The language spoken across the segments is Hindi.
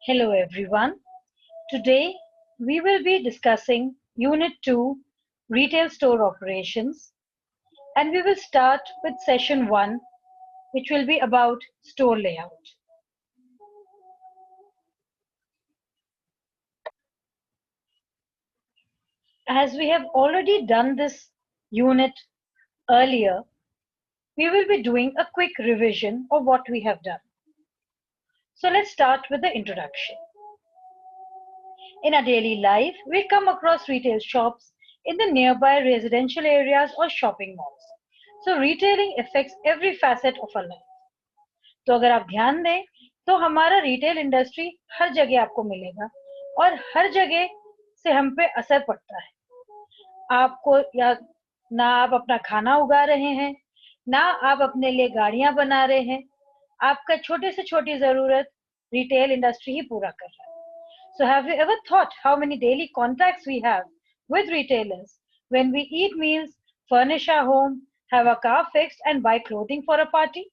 Hello everyone. Today we will be discussing Unit 2 Retail Store Operations, and we will start with Session 1, which will be about store layout. As we have already done this unit earlier, we will be doing a quick revision of what we have done. So let's start with the introduction. In our daily life, we come across retail shops in the nearby residential areas or shopping malls. So retailing affects every facet of our life. तो अगर आप ध्यान दें तो हमारा रिटेल इंडस्ट्री हर जगह आपको मिलेगा और हर जगह से हम पे असर पड़ता है। आपको या ना आप अपना खाना उगा रहे हैं, ना आप अपने लिए गाड़ियां बना रहे हैं, आपका छोटे से छोटी जरूरत रिटेल इंडस्ट्री ही पूरा कर रहा है। So have you ever thought how many daily contacts we have with retailers when we eat meals, furnish our home, have a car fixed and buy clothing for a party?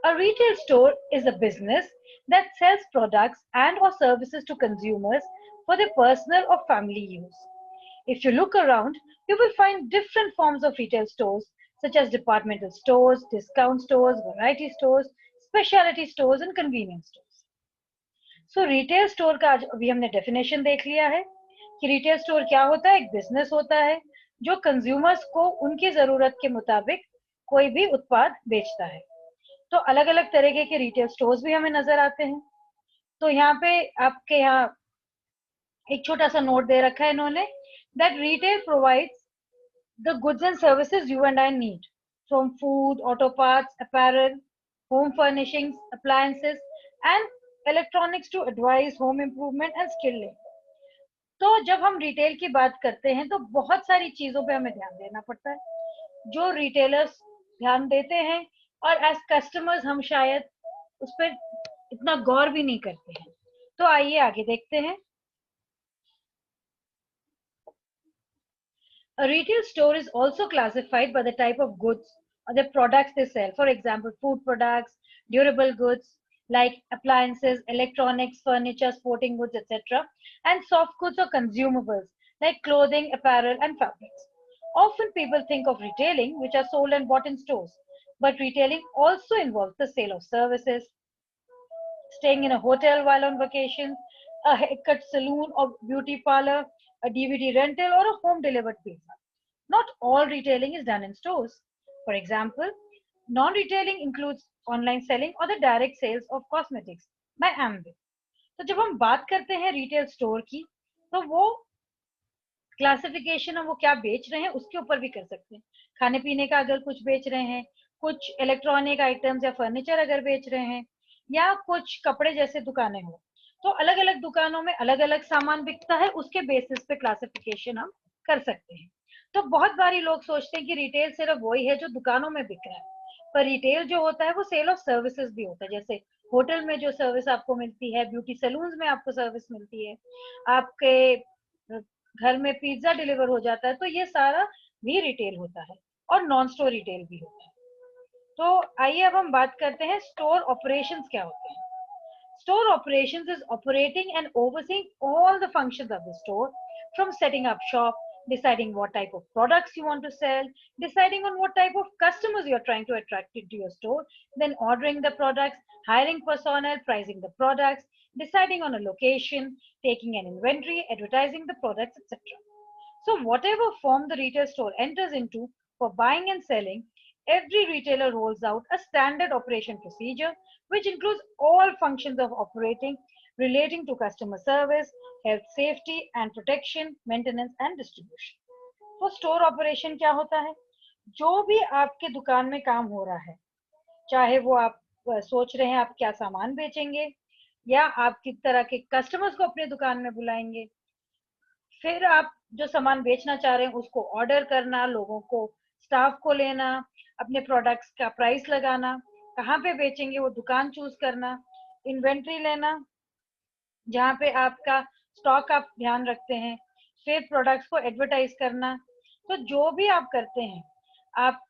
A retail store is a business that sells products and or services to consumers for their personal or family use. If you look around, you will find different forms of retail stores such as departmental stores, discount stores, variety stores, specialty stores and convenience stores. So retail store का आज अभी हमने definition देख लिया है कि retail store क्या होता है। एक business होता है जो consumers को उनकी जरूरत के मुताबिक कोई भी उत्पाद बेचता है। तो अलग अलग तरीके के रिटेल स्टोर्स भी हमें नजर आते हैं। तो यहाँ पे आपके यहाँ एक छोटा सा नोट दे रखा है इन्होंने, that retail provides the goods and services you and I need from food, auto parts, apparel, home furnishings, appliances and electronics to advice home improvement and skill labour. तो जब हम रिटेल की बात करते हैं तो बहुत सारी चीजों पे हमें ध्यान देना पड़ता है जो रिटेलर्स ध्यान देते हैं और एज कस्टमर्स हम शायद उस पर इतना गौर भी नहीं करते हैं। तो आइए आगे देखते हैं। A retail store is also classified by the type of goods or the products they sell. For example, food products, durable goods like appliances, electronics, furniture, sporting goods, etc. And soft goods or consumables like clothing, apparel, and fabrics. Often people think of retailing, which are sold and bought in stores. But retailing also involves the sale of services, staying in a hotel while on vacation, a haircut salon or beauty parlor, a DVD rental, or a home delivered pizza. Not all retailing is done in stores. For example, non-retailing includes online selling or the direct sales of cosmetics by Amway. तो जब हम बात करते हैं रिटेल स्टोर की तो वो क्लासिफिकेशन हम वो क्या बेच रहे हैं उसके ऊपर भी कर सकते हैं। खाने पीने का अगर कुछ बेच रहे हैं, कुछ इलेक्ट्रॉनिक आइटम्स या फर्नीचर अगर बेच रहे हैं, या कुछ कपड़े जैसे दुकानें हो, तो अलग अलग दुकानों में अलग अलग सामान बिकता है, उसके बेसिस पे क्लासिफिकेशन हम कर सकते हैं। तो बहुत बारी लोग सोचते हैं कि रिटेल सिर्फ वही है जो दुकानों में बिक रहा है, पर रिटेल जो होता है वो सेल ऑफ सर्विसेज भी होता है। जैसे होटल में जो सर्विस आपको मिलती है, ब्यूटी सैलून्स में आपको सर्विस मिलती है, आपके घर में पिज्जा डिलीवर हो जाता है, तो ये सारा भी रिटेल होता है और नॉन स्टोर रिटेल भी होता है। तो आइए अब हम बात करते हैं स्टोर ऑपरेशंस क्या होते हैं। Store operations is operating and overseeing all the functions of the store, from setting up shop, deciding what type of products you want to sell, deciding on what type of customers you are trying to attract into your store, then ordering the products, hiring personnel, pricing the products, deciding on a location, taking an inventory, advertising the products, etc. So whatever form the retail store enters into for buying and selling, every retailer rolls out a standard operation procedure which includes all functions of operating relating to customer service, health, safety and protection, maintenance and distribution. तो स्टोर ऑपरेशन क्या होता है? जो भी आपके दुकान में काम हो रहा है, चाहे वो आप सोच रहे हैं आप क्या सामान बेचेंगे या आप किस तरह के कस्टमर्स को अपने दुकान में बुलाएंगे, फिर आप जो सामान बेचना चाह रहे हैं उसको ऑर्डर करना, लोगों को, स्टाफ को लेना, अपने प्रोडक्ट्स का प्राइस लगाना, कहाँ पे बेचेंगे वो दुकान चूज करना, इन्वेंट्री लेना जहाँ पे आपका स्टॉक आप ध्यान रखते हैं, फिर प्रोडक्ट्स को एडवर्टाइज करना। तो जो भी आप करते हैं, आप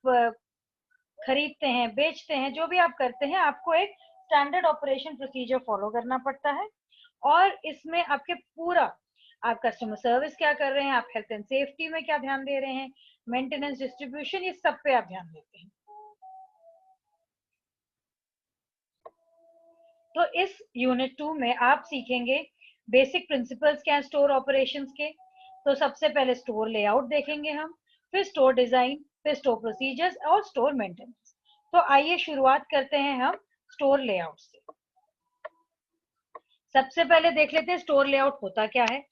खरीदते हैं, बेचते हैं, जो भी आप करते हैं, आपको एक स्टैंडर्ड ऑपरेशन प्रोसीजर फॉलो करना पड़ता है। और इसमें आपके पूरा आप कस्टमर सर्विस क्या कर रहे हैं, आप हेल्थ एंड सेफ्टी में क्या ध्यान दे रहे हैं, मेंटेनेंस, डिस्ट्रीब्यूशन, ये सब पे आप ध्यान देते हैं। तो इस यूनिट 2 में आप सीखेंगे बेसिक प्रिंसिपल्स क्या है स्टोर ऑपरेशंस के। तो सबसे पहले स्टोर लेआउट देखेंगे हम, फिर स्टोर डिजाइन, फिर स्टोर प्रोसीजर्स और स्टोर मेंटेनेंस। तो आइए शुरुआत करते हैं हम स्टोर लेआउट से। सबसे पहले देख लेते हैं स्टोर लेआउट होता क्या है।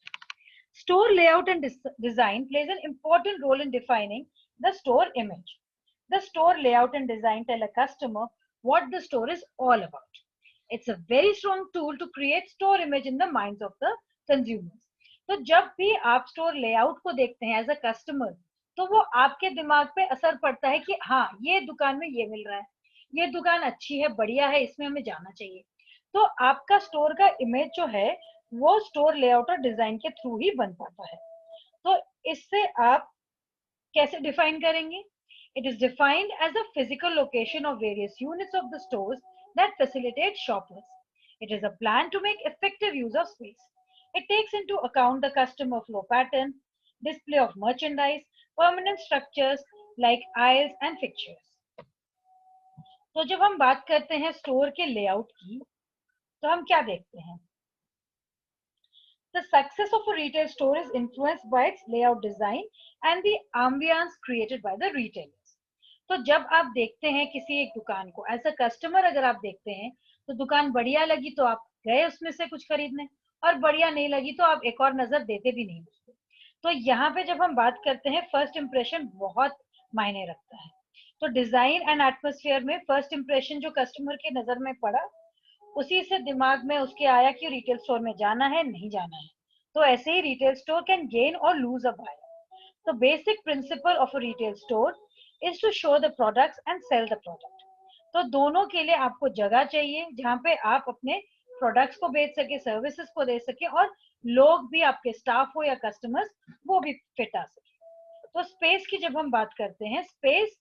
Store layout and design plays an important role in defining the store image. The store layout and design tell a customer what the store is all about. It's a very strong tool to create store image in the minds of the consumers. तो जब भी आप स्टोर लेआउट को देखते हैं एज अ कस्टमर, तो वो आपके दिमाग पे असर पड़ता है कि हाँ, ये दुकान में ये मिल रहा है, ये दुकान अच्छी है, बढ़िया है, इसमें हमें जाना चाहिए। तो आपका स्टोर का इमेज जो है वो स्टोर लेआउट और डिजाइन के थ्रू ही बन पाता है। तो इससे आप कैसे डिफाइन करेंगे? It is defined as a physical location of various units of the stores that facilitate shoppers. It is a plan to make effective use of space. It takes into account the customer flow pattern, display of merchandise, permanent structures like aisles and fixtures. तो जब हम बात करते हैं स्टोर के लेआउट की, तो हम क्या देखते हैं? The success of a retail store is influenced by its layout design and the ambience created by the retailers. तो जब आप देखते हैं किसी एक दुकान को एज अ कस्टमर, अगर आप देखते हैं तो दुकान बढ़िया लगी तो आप गए उसमें से कुछ खरीदने, और बढ़िया नहीं लगी तो आप एक और नजर देते भी नहीं उसको। तो यहाँ पे जब हम बात करते हैं फर्स्ट इंप्रेशन बहुत मायने रखता है। तो डिजाइन एंड एटमोस्फेयर में फर्स्ट इंप्रेशन जो कस्टमर के नजर में पड़ा, उसी से दिमाग में उसके आया कि रिटेल स्टोर में जाना है, नहीं जाना है। तो ऐसे ही रिटेल स्टोर कैन गेन और लूज अ बायर। तो basic principle of a retail store is to show the products and sell the product. तो दोनों के लिए आपको जगह चाहिए जहाँ पे आप अपने प्रोडक्ट्स को बेच सके, सर्विसेज को दे सके, और लोग भी, आपके स्टाफ हो या कस्टमर्स, वो भी फिट आ सके। तो स्पेस की जब हम बात करते हैं, space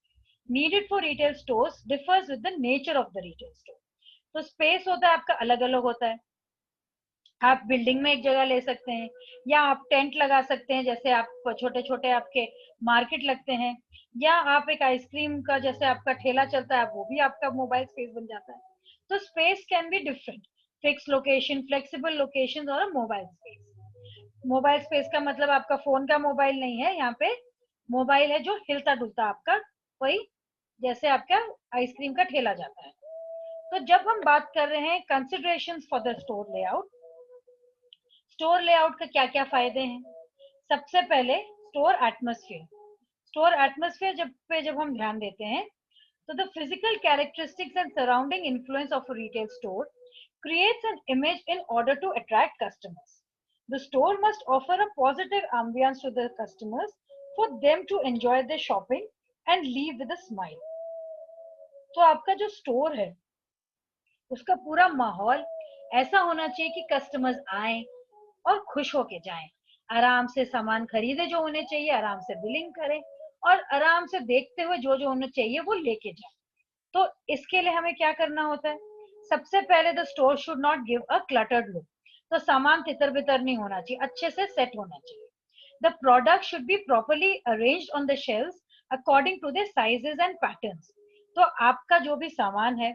needed for retail stores differs with the nature of the retail store. तो स्पेस होता है आपका अलग अलग होता है। आप बिल्डिंग में एक जगह ले सकते हैं, या आप टेंट लगा सकते हैं, जैसे आप छोटे छोटे आपके मार्केट लगते हैं, या आप एक आइसक्रीम का जैसे आपका ठेला चलता है, वो भी आपका मोबाइल स्पेस बन जाता है। तो space can be different, fix location, flexible location और मोबाइल स्पेस। मोबाइल स्पेस का मतलब आपका फोन का मोबाइल नहीं है, यहाँ पे मोबाइल है जो हिलता डुलता आपका, वही जैसे आपका आइसक्रीम का ठेला जाता है। तो जब हम बात कर रहे हैं considerations for the store layout, store layout का क्या क्या फायदे हैं? सबसे पहले स्टोर एटमॉस्फेयर। स्टोर एटमॉस्फेयर जब हम ध्यान देते हैं, तो the physical characteristics and surrounding influence of a retail store creates an image in order to attract customers. The store must offer a positive ambience to the customers for them to enjoy their shopping and leave with a smile. तो आपका जो स्टोर है उसका पूरा माहौल ऐसा होना चाहिए कि कस्टमर्स आए और खुश होके जाएं, आराम से सामान खरीदे जो होने चाहिए, आराम से बिलिंग करें, और आराम से देखते हुए जो जो होना चाहिए वो लेके जाएं। तो इसके लिए हमें क्या करना होता है? सबसे पहले the store should not give a cluttered look. तो सामान तितर बितर नहीं होना चाहिए, अच्छे से सेट होना चाहिए। The product should be properly arranged on the shelves according to the sizes and patterns. तो आपका जो भी सामान है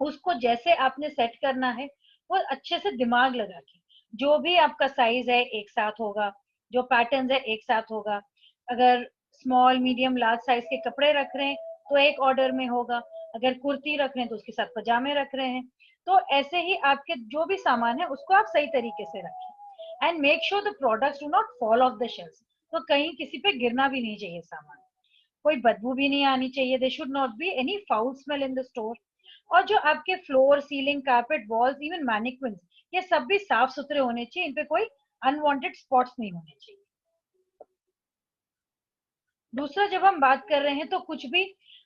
उसको जैसे आपने सेट करना है, वो अच्छे से दिमाग लगा के, जो भी आपका साइज है एक साथ होगा, जो पैटर्न है एक साथ होगा। अगर स्मॉल मीडियम लार्ज साइज के कपड़े रख रहे हैं तो एक ऑर्डर में होगा, अगर कुर्ती रख रहे हैं तो उसके साथ पजामे रख रहे हैं। तो ऐसे ही आपके जो भी सामान है उसको आप सही तरीके से रखें, and make sure the products do not fall of the shelf. तो कहीं किसी पे गिरना भी नहीं चाहिए सामान, कोई बदबू भी नहीं आनी चाहिए, they should not be any foul smell in the store. और जो आपके floor, ceiling, carpet, walls, even mannequins, ये सब भी साफ सुथरे होने चाहिए, इन पे कोई अनवांटेड स्पॉट्स नहीं होने चाहिए। दूसरा, जब हम बात कर रहे हैं तो कुछ भी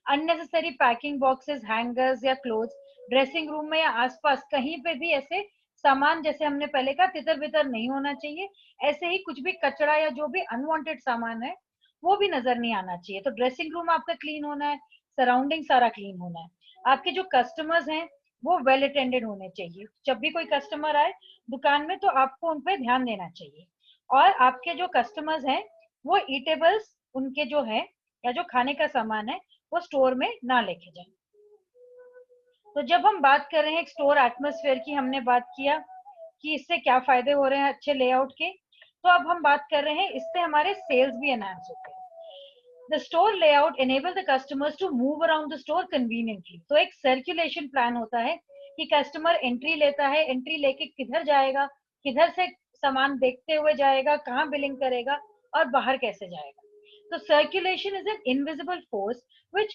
अननेसेसरी पैकिंग बॉक्सेस, हैंगर्स या क्लोथ्स ड्रेसिंग रूम में या आसपास कहीं पे भी ऐसे सामान, जैसे हमने पहले कहा, तितर बितर नहीं होना चाहिए। ऐसे ही कुछ भी कचरा या जो भी अनवांटेड सामान है वो भी नजर नहीं आना चाहिए। तो ड्रेसिंग रूम आपका क्लीन होना है, सराउंडिंग सारा क्लीन होना है। आपके जो कस्टमर्स हैं वो वेल अटेंडेड होने चाहिए। जब भी कोई कस्टमर आए दुकान में तो आपको उन पे ध्यान देना चाहिए। और आपके जो कस्टमर्स हैं वो ईटेबल्स उनके जो है या जो खाने का सामान है वो स्टोर में ना लेके जाए। तो जब हम बात कर रहे हैं एक स्टोर एटमॉस्फेयर की, हमने बात किया कि इससे क्या फायदे हो रहे हैं अच्छे लेआउट के। तो अब हम बात कर रहे हैं इससे हमारे सेल्स भी एनहांस होते हैं। The store layout enable the customers to move around the store conveniently. तो एक सर्कुलेशन प्लान होता है कि कस्टमर एंट्री लेता है, एंट्री लेके किधर जाएगा, किधर से सामान देखते हुए जाएगा, कहाँ बिलिंग करेगा और बाहर कैसे जाएगा। तो circulation is an invisible force which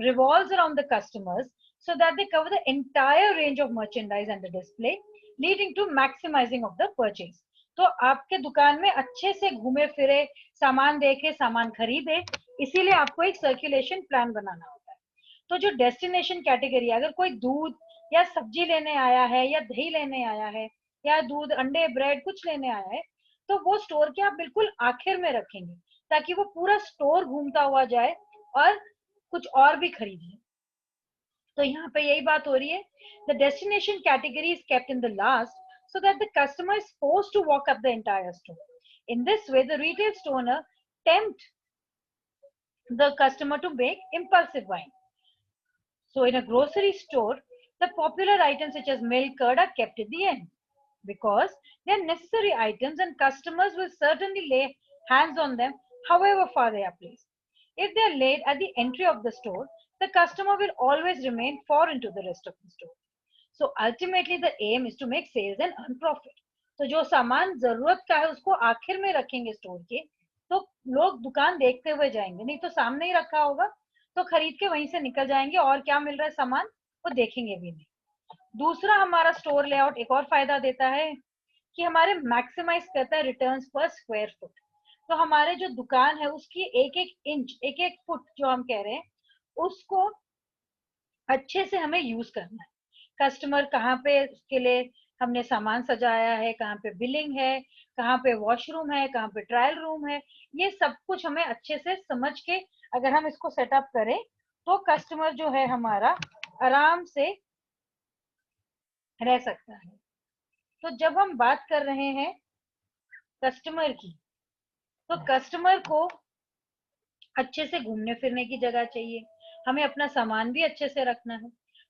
revolves around the customers so that they cover the entire range of merchandise and the display, leading to maximizing of the purchase. तो आपके दुकान में अच्छे से घूमे फिरे, सामान देखे, सामान खरीदे, इसीलिए आपको एक सर्कुलेशन प्लान बनाना होता है। तो जो डेस्टिनेशन कैटेगरी, अगर कोई दूध या सब्जी लेने आया है या दही लेने आया है या दूध अंडे ब्रेड कुछ लेने आया है तो वो स्टोर के आप बिल्कुल आखिर में रखेंगे ताकि वो पूरा स्टोर घूमता हुआ जाए और कुछ और भी खरीदिए। तो यहाँ पे यही बात हो रही है, the destination category is kept in the last so that the customer is forced to walk up the entire store. In this way, the retail owner tempt the customer to make impulsive buying. So in a grocery store, the popular items such as milk, curd are kept at the end because they are necessary items and customers will certainly lay hands on them however far they are placed. If they are laid at the entry of the store, the customer will always remain far into the rest of the store. So ultimately the aim is to make sales and earn profit. तो जो सामान जरूरत का है उसको आखिर में रखेंगे स्टोर के तो लोग दुकान देखते हुए जाएंगे, नहीं तो सामने ही रखा होगा तो खरीद के वहीं से निकल जाएंगे और क्या मिल रहा है सामान वो देखेंगे भी नहीं। दूसरा हमारा स्टोर लेआउट एक और फायदा देता है कि हमारे मैक्सिमाइज करता है रिटर्न्स पर स्क्वायर फुट। तो हमारे जो दुकान है उसकी एक एक इंच एक एक फुट जो हम कह रहे हैं उसको अच्छे से हमें यूज करना है। कस्टमर कहाँ पे उसके लिए हमने सामान सजाया है, कहाँ पे बिलिंग है, कहाँ पे वॉशरूम है, कहाँ पे ट्रायल रूम है, ये सब कुछ हमें अच्छे से समझ के अगर हम इसको सेटअप करें तो कस्टमर जो है हमारा आराम से रह सकता है। तो जब हम बात कर रहे हैं कस्टमर की तो कस्टमर को अच्छे से घूमने फिरने की जगह चाहिए, हमें अपना सामान भी अच्छे से रखना है।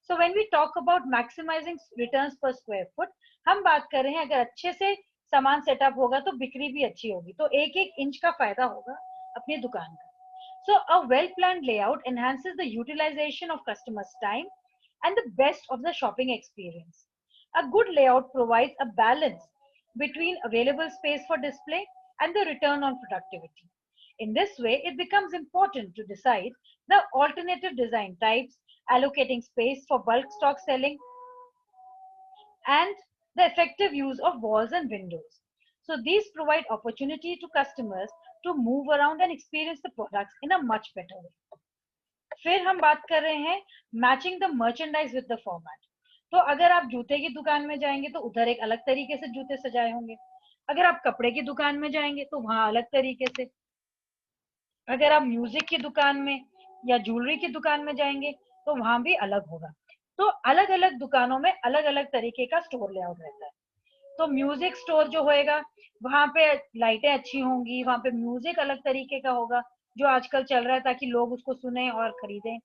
So when we talk about maximising returns per square foot, हम बात कर रहे हैं अगर अच्छे से सामान सेटअप होगा तो बिक्री भी अच्छी होगी, तो एक एक इंच का फायदा होगा अपनी दुकान का। So a well planned layout enhances the utilization of customers' time and the best of the shopping experience. A good layout provides a balance between available space for display and the return on productivity. In this way, it becomes important to decide the alternative design types, allocating space for bulk stock selling, and the effective use of walls and windows. So these provide opportunity to customers to move around and experience the products in a much better way. फिर हम बात कर रहे हैं matching the merchandise with the format. तो अगर आप जूते की दुकान में जाएंगे तो उधर एक अलग तरीके से जूते सजाए होंगे, अगर आप कपड़े की दुकान में जाएंगे तो वहां अलग तरीके से, अगर आप म्यूजिक की दुकान में या ज्वेलरी की दुकान में जाएंगे तो वहां भी अलग होगा। तो अलग अलग दुकानों में अलग अलग तरीके का स्टोर लेआउट रहता है। तो म्यूजिक स्टोर जो होएगा वहां पे लाइटें अच्छी होंगी, वहां पे म्यूजिक अलग तरीके का होगा जो आजकल चल रहा है ताकि लोग उसको सुने और खरीदें।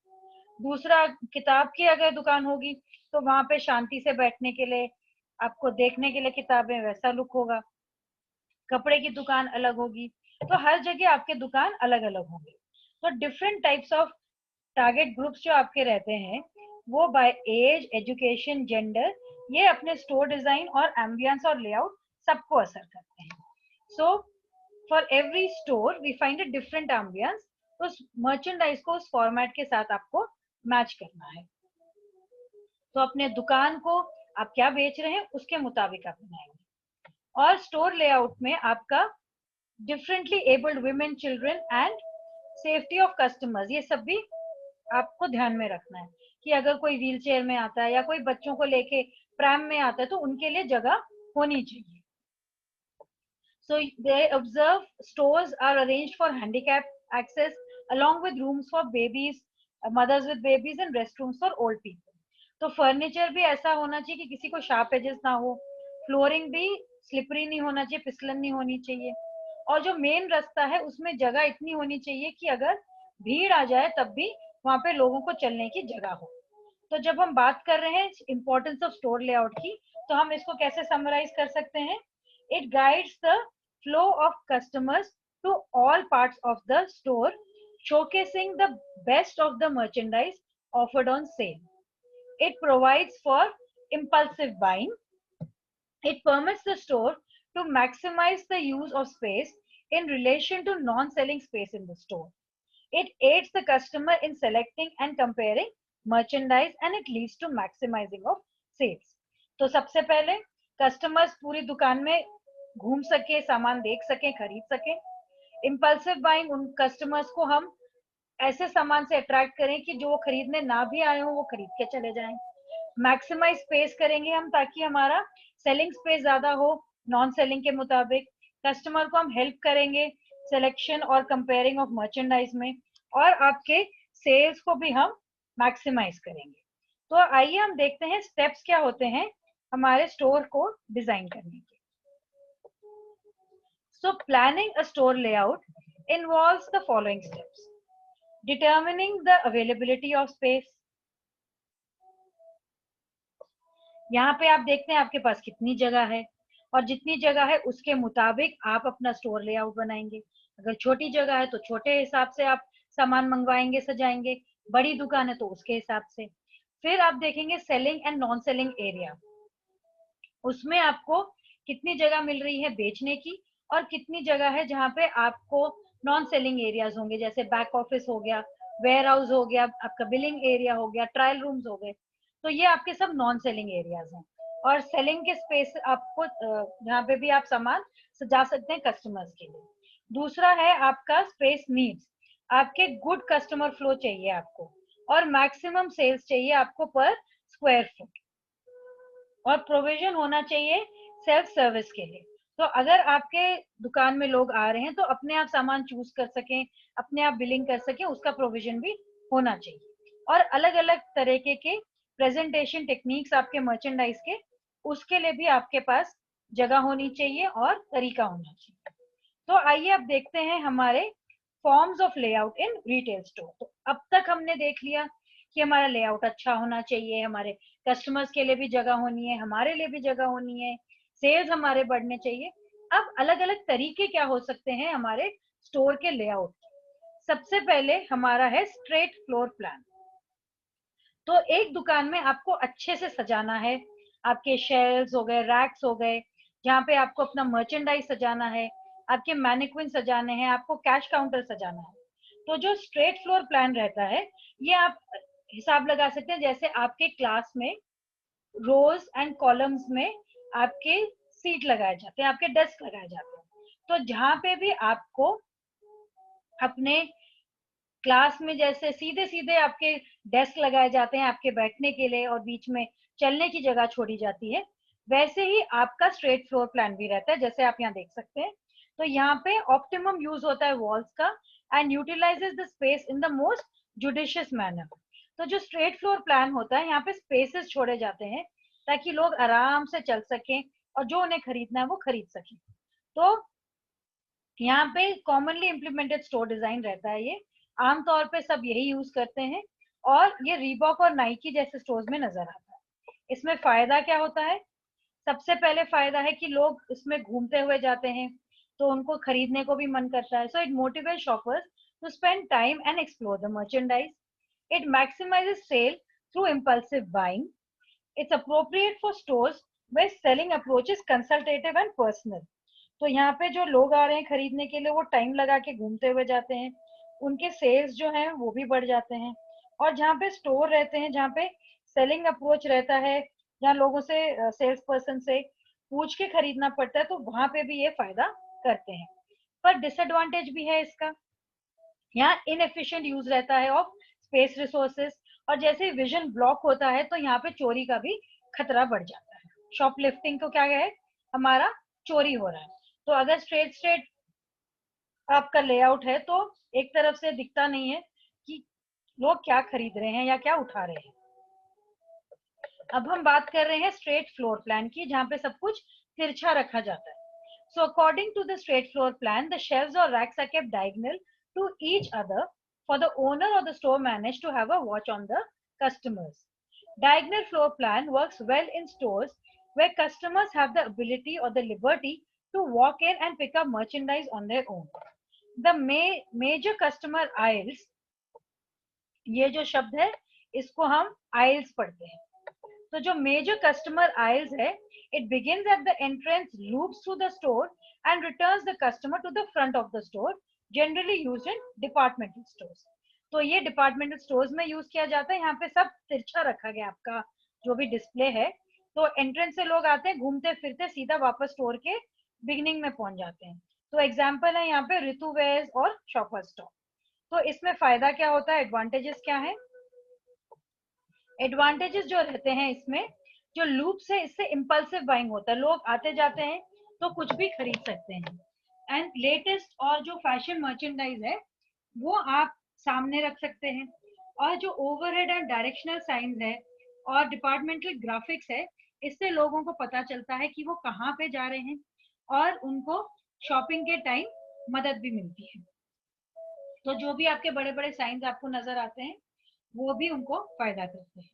दूसरा किताब की अगर दुकान होगी तो वहां पे शांति से बैठने के लिए आपको देखने के लिए किताबें वैसा लुक होगा। कपड़े की दुकान अलग होगी, तो हर जगह आपके दुकान अलग अलग होंगे। तो different types of target groups जो आपके रहते हैं वो बाय एज, एजुकेशन, जेंडर, ये अपने स्टोर डिजाइन और एम्बियंस और लेआउट सबको असर करते हैं। So for every store we find a different ambience, तो उस मर्चेंडाइज को उस फॉर्मेट के साथ आपको मैच करना है। तो अपने दुकान को आप क्या बेच रहे हैं उसके मुताबिक आप बनाएंगे। और स्टोर लेआउट में आपका differently abled women, children and safety of customers, ये सब भी आपको ध्यान में रखना है कि अगर कोई व्हील चेयर में आता है या कोई बच्चों को लेके प्रैम में आता है तो उनके लिए जगह होनी चाहिए। So they observe stores are arranged for handicap access along with rooms for babies, mothers with babies and restrooms for old people. तो फर्नीचर भी ऐसा होना चाहिए कि किसी को शार्प एजेस ना हो, फ्लोरिंग भी स्लिपरी नहीं होना चाहिए, फिसलन नहीं होनी चाहिए, और जो मेन रास्ता है उसमें जगह इतनी होनी चाहिए कि अगर भीड़ आ जाए तब भी वहां पे लोगों को चलने की जगह हो। तो जब हम बात कर रहे हैं इम्पोर्टेंस ऑफ स्टोर लेआउट की, तो हम इसको कैसे समराइज कर सकते हैं? It guides the flow of customers to all parts of the store, showcasing the best of the merchandise offered on sale. It provides for impulsive buying. It permits the store to maximize the use of space in relation to non-selling space in the store. It aids the customer in selecting and comparing merchandise, and it leads to maximizing of sales. तो सबसे पहले कस्टमर्स पूरी दुकान में घूम सके, सामान देख सके, खरीद सके। इम्पल्सिव बाइंग, उन कस्टमर्स को हम ऐसे सामान से अट्रैक्ट करें कि जो वो खरीदने ना भी आए हो वो खरीद के चले जाएं। मैक्सिमाइज स्पेस करेंगे हम ताकि हमारा सेलिंग स्पेस ज्यादा हो नॉन सेलिंग के मुताबिक। कस्टमर को हम हेल्प करेंगे सिलेक्शन और कंपेयरिंग ऑफ मर्चेंडाइज में, और आपके सेल्स को भी हम मैक्सिमाइज करेंगे। तो आइए हम देखते हैं स्टेप्स क्या होते हैं हमारे स्टोर को डिजाइन करने के। So planning a store layout involves the following steps: determining the availability of space, यहाँ पे आप देखते हैं आपके पास कितनी जगह है, और जितनी जगह है उसके मुताबिक आप अपना स्टोर लेआउट बनाएंगे। अगर छोटी जगह है तो छोटे हिसाब से आप सामान मंगवाएंगे, सजाएंगे, बड़ी दुकान है तो उसके हिसाब से। फिर आप देखेंगे selling and non selling area, उसमें आपको कितनी जगह मिल रही है बेचने की, और कितनी जगह है जहाँ पे आपको नॉन सेलिंग एरियाज होंगे, जैसे बैक ऑफिस हो गया, वेयर हाउस हो गया, आपका बिलिंग एरिया हो गया, ट्रायल रूम्स हो गए। तो ये आपके सब नॉन सेलिंग एरियाज हैं। और सेलिंग के स्पेस आपको जहाँ पे भी आप सामान सजा सकते हैं कस्टमर्स के लिए। दूसरा है आपका स्पेस नीड्स, आपके गुड कस्टमर फ्लो चाहिए आपको, और मैक्सिमम सेल्स चाहिए आपको पर स्क्वायर फुट, और प्रोविजन होना चाहिए सेल्फ सर्विस के लिए। तो अगर आपके दुकान में लोग आ रहे हैं तो अपने आप सामान चूज कर सकें, अपने आप बिलिंग कर सकें, उसका प्रोविजन भी होना चाहिए। और अलग अलग तरीके के प्रेजेंटेशन टेक्निक्स आपके मर्चेंडाइज के, उसके लिए भी आपके पास जगह होनी चाहिए और तरीका होना चाहिए। तो आइए अब देखते हैं हमारे forms of layout in retail store. तो अब तक हमने देख लिया कि हमारा लेआउट अच्छा होना चाहिए, हमारे कस्टमर्स के लिए भी जगह होनी है, हमारे लिए भी जगह होनी है, सेल्स हमारे बढ़ने चाहिए। अब अलग अलग तरीके क्या हो सकते हैं हमारे स्टोर के लेआउट। सबसे पहले हमारा है स्ट्रेट फ्लोर प्लान। तो एक दुकान में आपको अच्छे से सजाना है, आपके शेल्व्स हो गए, रैक्स हो गए, जहाँ पे आपको अपना मर्चेंडाइज सजाना है, आपके मैनिक्विन सजाने हैं, आपको कैश काउंटर सजाना है। तो जो स्ट्रेट फ्लोर प्लान रहता है, ये आप हिसाब लगा सकते हैं जैसे आपके क्लास में रोज एंड कॉलम्स में आपके सीट लगाए जाते हैं, आपके डेस्क लगाए जाते हैं। तो जहाँ पे भी आपको अपने क्लास में जैसे सीधे सीधे आपके डेस्क लगाए जाते हैं आपके बैठने के लिए, और बीच में चलने की जगह छोड़ी जाती है, वैसे ही आपका स्ट्रेट फ्लोर प्लान भी रहता है, जैसे आप यहाँ देख सकते हैं। तो यहाँ पे ऑप्टिमम यूज होता है वॉल्स का, and utilises the space in the most judicious manner. तो जो स्ट्रेट फ्लोर प्लान होता है, यहाँ पे स्पेसेस छोड़े जाते हैं ताकि लोग आराम से चल सकें और जो उन्हें खरीदना है वो खरीद सकें। तो यहाँ पे कॉमनली इम्प्लीमेंटेड स्टोर डिजाइन रहता है ये, आमतौर पे सब यही यूज करते हैं, और ये रीबॉक और नाइकी जैसे स्टोर्स में नजर आता है। इसमें फायदा क्या होता है? सबसे पहले फायदा है कि लोग इसमें घूमते हुए जाते हैं तो उनको खरीदने को भी मन करता है। So it motivate shoppers to spend time and explore the merchandise. It maximises sale through impulsive buying. It's appropriate for stores where selling approach is consultative and personal। तो यहाँ पे जो लोग आ रहे हैं खरीदने के लिए वो टाइम लगा के घूमते हुए जाते हैं, उनके सेल्स जो हैं वो भी बढ़ जाते हैं। और जहाँ पे स्टोर रहते हैं, जहाँ पे सेलिंग अप्रोच रहता है, जहाँ लोगों से सेल्स पर्सन से पूछ के खरीदना पड़ता है, तो वहां पे भी ये फायदा करते हैं। पर डिसएडवांटेज भी है इसका, यहाँ इनएफिशिएंट यूज रहता है ऑफ स्पेस रिसोर्सेस, और जैसे विजन ब्लॉक होता है तो यहाँ पे चोरी का भी खतरा बढ़ जाता है। शॉपलिफ्टिंग को क्या है, हमारा चोरी हो रहा है। तो अगर स्ट्रेट स्ट्रेट आपका लेआउट है तो एक तरफ से दिखता नहीं है कि लोग क्या खरीद रहे हैं या क्या उठा रहे हैं। अब हम बात कर रहे हैं स्ट्रेट फ्लोर प्लान की, जहाँ पे सब कुछ तिरछा रखा जाता है. So according to the straight floor plan, the shelves or racks are kept diagonal to each other for the owner or the store manager to have a watch on the customers. Diagonal floor plan works well in stores where customers have the ability or the liberty to walk in and pick up merchandise on their own. The major customer aisles, ये जो शब्द है इसको हम aisles पढ़ते हैं. तो जो मेजर कस्टमर आइल्स है, it begins at the entrance, loops through the store and returns the customer to the front of the store, generally used in departmental stores. तो ये डिपार्टमेंटल स्टोर्स में यूज किया जाता है. यहाँ पे सब तिरछा रखा गया आपका जो भी डिस्प्ले है. तो एंट्रेंस से लोग आते हैं, घूमते फिरते सीधा वापस स्टोर के बिगिनिंग में पहुंच जाते हैं. तो एग्जाम्पल है यहाँ पे ऋतु वेयर्स और शॉपर स्टॉप. तो इसमें फायदा क्या होता है, एडवांटेजेस क्या है? एडवांटेजेस जो रहते हैं इसमें, जो लूप्स है इससे इम्पल्सिव बाइंग होता है, लोग आते जाते हैं तो कुछ भी खरीद सकते हैं. एंड लेटेस्ट और जो फैशन मर्चेंडाइज है वो आप सामने रख सकते हैं. और जो ओवरहेड एंड डायरेक्शनल साइंस है और डिपार्टमेंटल ग्राफिक्स है, इससे लोगों को पता चलता है कि वो कहाँ पे जा रहे हैं और उनको शॉपिंग के टाइम मदद भी मिलती है. तो जो भी आपके बड़े बड़े साइंस आपको नजर आते हैं वो भी उनको फायदा करते हैं.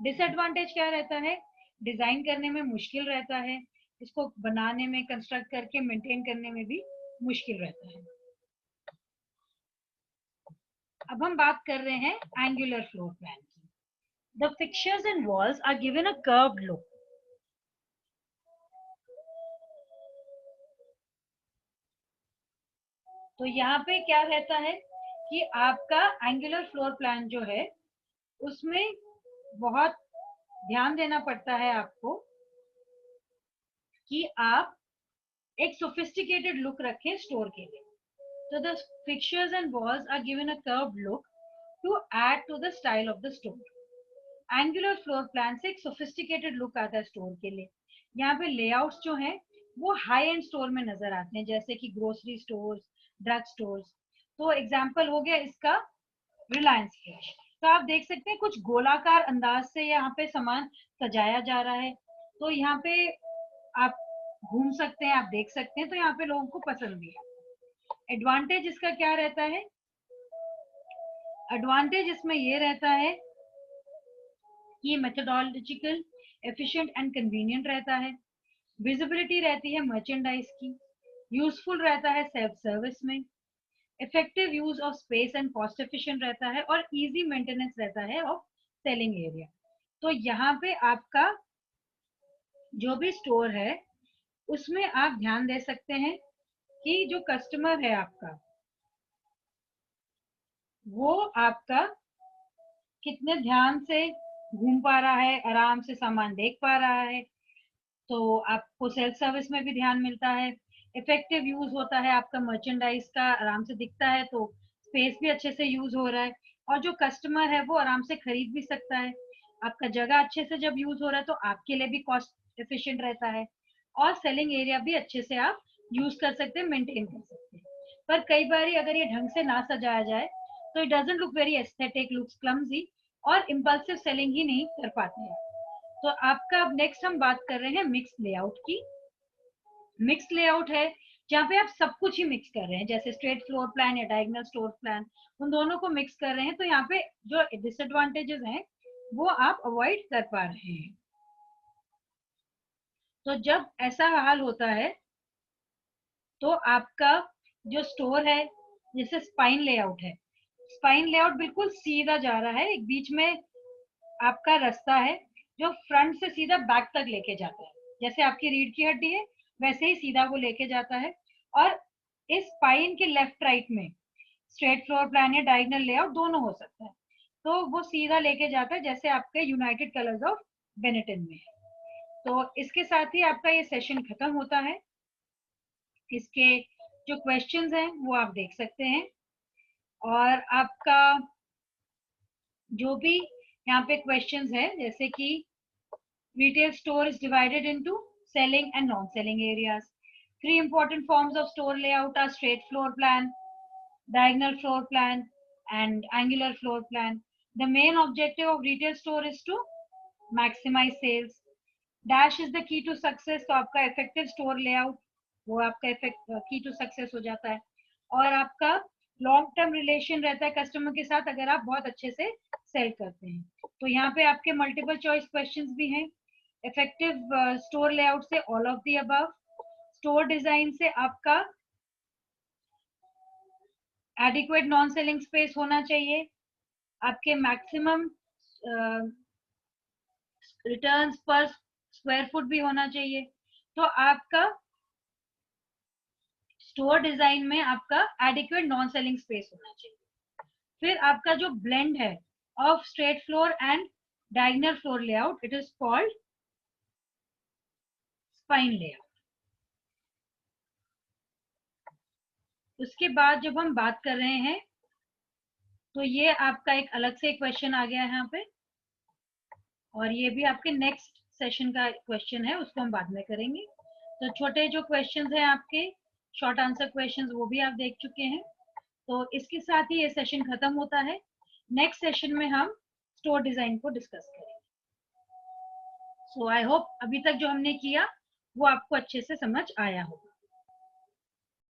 डिसएडवांटेज क्या रहता है? डिजाइन करने में मुश्किल रहता है, इसको बनाने में, कंस्ट्रक्ट करके मेंटेन करने में भी मुश्किल रहता है. अब हम बात कर रहे हैं एंगुलर फ्लोर प्लान की. The fixtures and walls are given a curved look. तो यहाँ पे क्या रहता है कि आपका एंगुलर फ्लोर प्लान जो है उसमें बहुत ध्यान देना पड़ता है आपको कि आप एक सोफिस्टिकेटेड लुक रखें स्टोर के लिए. So the fixtures and walls are given a curved look to add to the style of the store. Angular floor plan से एक sophisticated look आता है स्टोर के लिए. यहाँ पे लेआउट्स जो हैं वो हाई एंड स्टोर में नजर आते हैं, जैसे कि ग्रोसरी स्टोर्स, ड्रग स्टोर्स. तो एग्जांपल हो गया इसका रिलायंस फ्रेश. तो आप देख सकते हैं कुछ गोलाकार अंदाज से यहाँ पे सामान सजाया जा रहा है. तो यहाँ पे आप घूम सकते हैं, आप देख सकते हैं, तो यहाँ पे लोगों को पसंद भी है. एडवांटेज इसका क्या रहता है? एडवांटेज इसमें ये रहता है कि मेथोडोलॉजिकल, एफिशिएंट एंड कन्वीनियंट रहता है. विजिबिलिटी रहती है मर्चेंडाइज की. यूजफुल रहता है सेल्फ सर्विस में. Effective use of space and cost efficient रहता है. और इजी मेंटेनेंस रहता है ऑफ सेलिंग एरिया. तो यहाँ पे आपका जो भी स्टोर है उसमें आप ध्यान दे सकते हैं कि जो कस्टमर है आपका वो आपका कितने ध्यान से घूम पा रहा है, आराम से सामान देख पा रहा है. तो आपको सेल्फ सर्विस में भी ध्यान मिलता है. इफेक्टिव यूज होता है आपका मर्चेंडाइज का, आराम से दिखता है तो स्पेस भी अच्छे से यूज हो रहा है. और जो कस्टमर है वो आराम से खरीद भी सकता है. आपका जगह अच्छे से जब यूज हो रहा है तो आपके लिए भी कॉस्ट एफिशिएंट रहता है. और सेलिंग एरिया भी अच्छे से आप यूज कर सकते हैं, मेंटेन कर सकते हैं. पर कई बार अगर ये ढंग से ना सजाया जाए तो it doesn't look very aesthetic, looks clumsy और इम्पल्सिव सेलिंग ही नहीं कर पाते हैं. तो आपका अब नेक्स्ट हम बात कर रहे हैं मिक्स लेआउट की. मिक्स लेआउट है जहाँ पे आप सब कुछ ही मिक्स कर रहे हैं, जैसे स्ट्रेट फ्लोर प्लान या डायगोनल स्टोर प्लान, उन दोनों को मिक्स कर रहे हैं. तो यहाँ पे जो डिसएडवांटेजेस हैं वो आप अवॉइड कर पा रहे हैं. तो जब ऐसा हाल होता है तो आपका जो स्टोर है, जैसे स्पाइन लेआउट है, स्पाइन लेआउट बिल्कुल सीधा जा रहा है, एक बीच में आपका रास्ता है जो फ्रंट से सीधा बैक तक लेके जाता है. जैसे आपकी रीढ़ की हड्डी है वैसे ही सीधा वो लेके जाता है. और इस स्पाइन के लेफ्ट राइट में स्ट्रेट फ्लोर प्लान या डायगोनल लेआउट दोनों हो सकता है. तो वो सीधा लेके जाता है जैसे आपके यूनाइटेड कलर्स ऑफ बेनेटन में है. तो इसके साथ ही आपका ये सेशन खत्म होता है. इसके जो क्वेश्चंस हैं वो आप देख सकते हैं. और आपका जो भी यहाँ पे क्वेश्चंस है, जैसे कि retail store is divided into selling and non-selling areas. Three important forms of store layout are straight floor plan, diagonal floor plan, and angular floor plan. The main objective of retail store is to maximise sales. Dash is the key to success, तो आपका इफेक्टिव स्टोर लेआउट, वो आपका की टू सक्सेस हो जाता है। और आपका लॉन्ग टर्म रिलेशन रहता है कस्टमर के साथ अगर आप बहुत अच्छे से सेल करते हैं। तो यहाँ पे आपके मल्टीपल चॉइस क्वेश्चंस भी हैं। इफेक्टिव स्टोर लेआउट से all of the above. Store design से आपका एडिक्वेट नॉन सेलिंग स्पेस होना चाहिए, आपके maximum returns per square foot भी होना चाहिए। तो आपका स्टोर डिजाइन में आपका एडिक्वेट नॉन सेलिंग स्पेस होना चाहिए। फिर आपका जो ब्लेंड है of straight floor and diagonal floor layout, it is called spine layout. उसके बाद जब हम बात कर रहे हैं तो ये आपका एक अलग से क्वेश्चन आ गया है यहाँ पे, और ये भी आपके नेक्स्ट सेशन का क्वेश्चन है, उसको हम बाद में करेंगे। तो छोटे जो क्वेश्चंस हैं आपके शॉर्ट आंसर क्वेश्चंस, वो भी आप देख चुके हैं। तो इसके साथ ही ये सेशन खत्म होता है। नेक्स्ट सेशन में हम स्टोर डिजाइन को डिस्कस करेंगे। सो आई होप अभी तक जो हमने किया वो आपको अच्छे से समझ आया होगा।